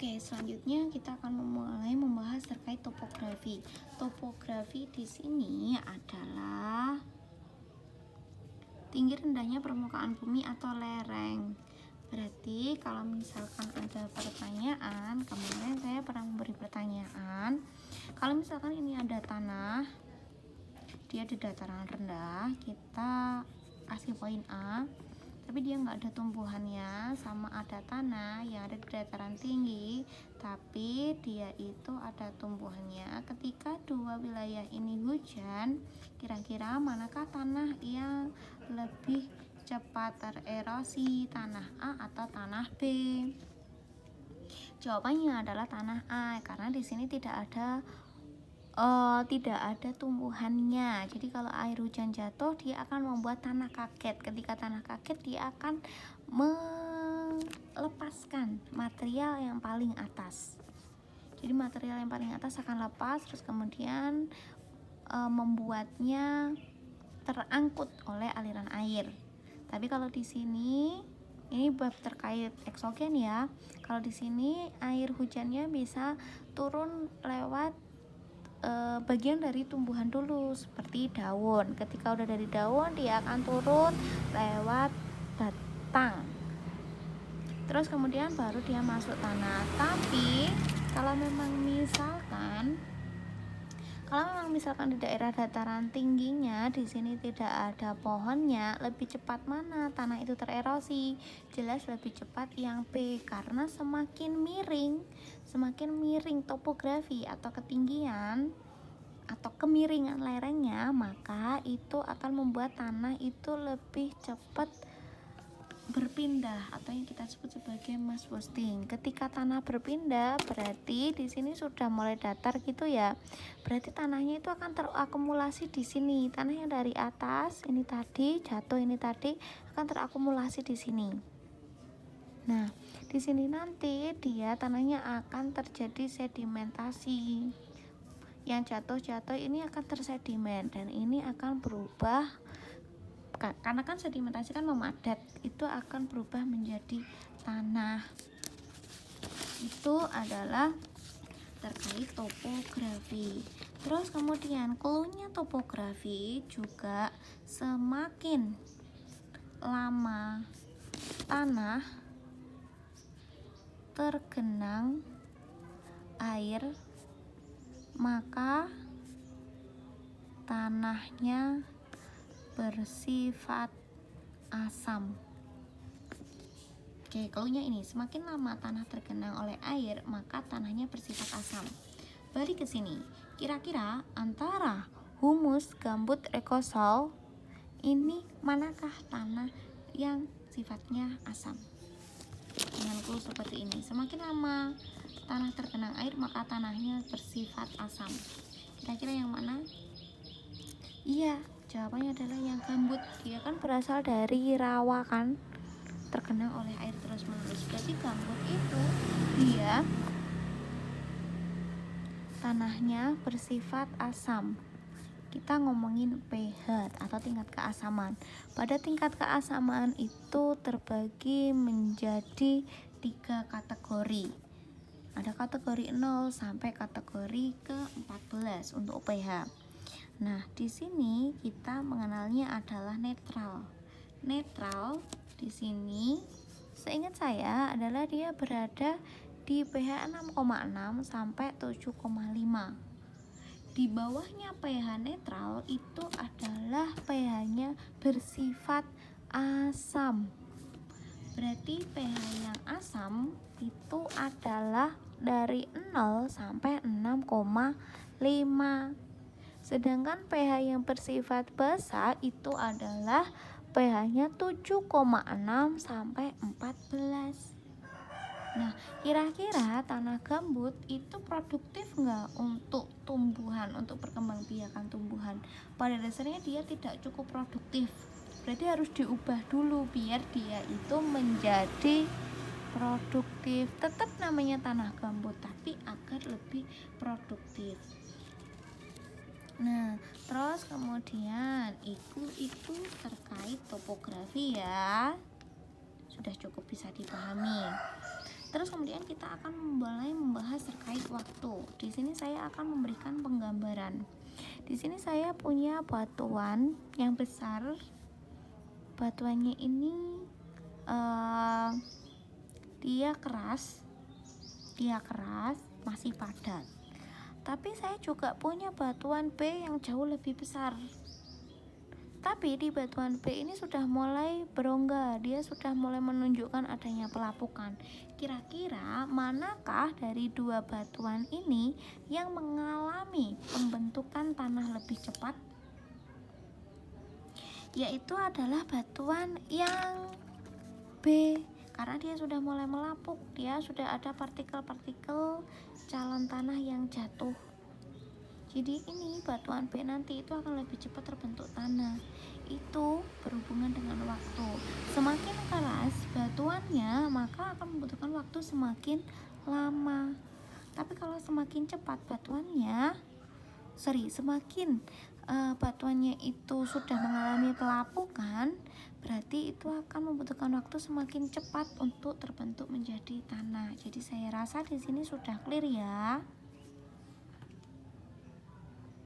Oke, selanjutnya kita akan mulai membahas terkait topografi. Topografi di sini adalah tinggi rendahnya permukaan bumi atau lereng. Berarti kalau misalkan ada pertanyaan, kemarin saya pernah memberi pertanyaan, kalau misalkan ini ada tanah, dia di dataran rendah, kita kasih poin A, tapi dia nggak ada tumbuhannya, sama ada tanah yang ada di dataran tinggi tapi dia itu ada tumbuhannya. Ketika dua wilayah ini hujan, kira-kira manakah tanah yang lebih cepat tererosi, tanah A atau tanah B? Jawabannya adalah tanah A, karena di sini tidak ada tumbuhannya. Jadi kalau air hujan jatuh, dia akan membuat tanah kaget. Ketika tanah kaget, dia akan melepaskan material yang paling atas. Jadi material yang paling atas akan lepas, terus kemudian membuatnya terangkut oleh aliran air. Tapi kalau di sini ini bab terkait eksogen ya. Kalau di sini air hujannya bisa turun lewat bagian dari tumbuhan dulu, seperti daun. Ketika udah dari daun, dia akan turun lewat batang, terus kemudian baru dia masuk tanah. Tapi kalau memang misalkan di daerah dataran tingginya, di sini tidak ada pohonnya, lebih cepat mana tanah itu tererosi? Jelas lebih cepat yang B, karena semakin miring topografi atau ketinggian atau kemiringan lerengnya, maka itu akan membuat tanah itu lebih cepat berpindah atau yang kita sebut sebagai mass wasting. Ketika tanah berpindah, berarti di sini sudah mulai datar gitu ya. Berarti tanahnya itu akan terakumulasi di sini. Tanah yang dari atas ini tadi jatuh, ini tadi akan terakumulasi di sini. Nah, di sini nanti dia tanahnya akan terjadi sedimentasi. Yang jatuh ini akan tersedimen dan ini akan berubah, karena kan sedimentasi kan memadat, itu akan berubah menjadi tanah. Itu adalah terkait topografi. Terus kemudian cluenya topografi juga, semakin lama tanah tergenang air, maka tanahnya bersifat asam. Oke, cluenya ini, semakin lama tanah tergenang oleh air, maka tanahnya bersifat asam. Balik ke sini, kira-kira antara humus, gambut, rekosol, ini manakah tanah yang sifatnya asam? Dengan clue seperti ini, semakin lama tanah tergenang air, maka tanahnya bersifat asam. Kira-kira yang mana? Iya, jawabannya adalah yang gambut. Dia kan berasal dari rawa kan, tergenang oleh air terus menerus. Berarti gambut itu dia tanahnya bersifat asam. Kita ngomongin pH atau tingkat keasaman. Pada tingkat keasaman itu terbagi menjadi 3 kategori. Ada kategori 0 sampai kategori ke-14 untuk pH. Nah, di sini kita mengenalnya adalah netral. Netral di sini seingat saya adalah dia berada di pH 6,6 sampai 7,5. Di bawahnya pH netral itu adalah pH-nya bersifat asam. Berarti pH yang asam itu adalah dari 0 sampai 6,5. Sedangkan pH yang bersifat basa itu adalah pH-nya 7,6 sampai 14. Nah, kira-kira tanah gambut itu produktif nggak untuk tumbuhan, untuk perkembangbiakan tumbuhan? Pada dasarnya dia tidak cukup produktif. Berarti harus diubah dulu biar dia itu menjadi produktif. Tetap namanya tanah gambut, tapi agar lebih produktif. Nah, terus kemudian itu terkait topografi ya. Sudah cukup bisa dipahami. Terus kemudian kita akan mulai membahas terkait waktu. Di sini saya akan memberikan penggambaran. Di sini saya punya batuan yang besar. Batuannya ini dia keras, masih padat. Tapi saya juga punya batuan B yang jauh lebih besar. Tapi di batuan B ini sudah mulai berongga, dia sudah mulai menunjukkan adanya pelapukan. Kira-kira manakah dari dua batuan ini yang mengalami pembentukan tanah lebih cepat? Yaitu adalah batuan yang B, karena dia sudah mulai melapuk, dia sudah ada partikel-partikel calon tanah yang jatuh. Jadi ini batuan B nanti itu akan lebih cepat terbentuk tanah. Itu berhubungan dengan waktu. Semakin keras batuannya, maka akan membutuhkan waktu semakin lama. Tapi kalau semakin cepat semakin batuannya itu sudah mengalami pelapukan, berarti itu akan membutuhkan waktu semakin cepat untuk terbentuk menjadi tanah. Jadi saya rasa di sini sudah clear ya.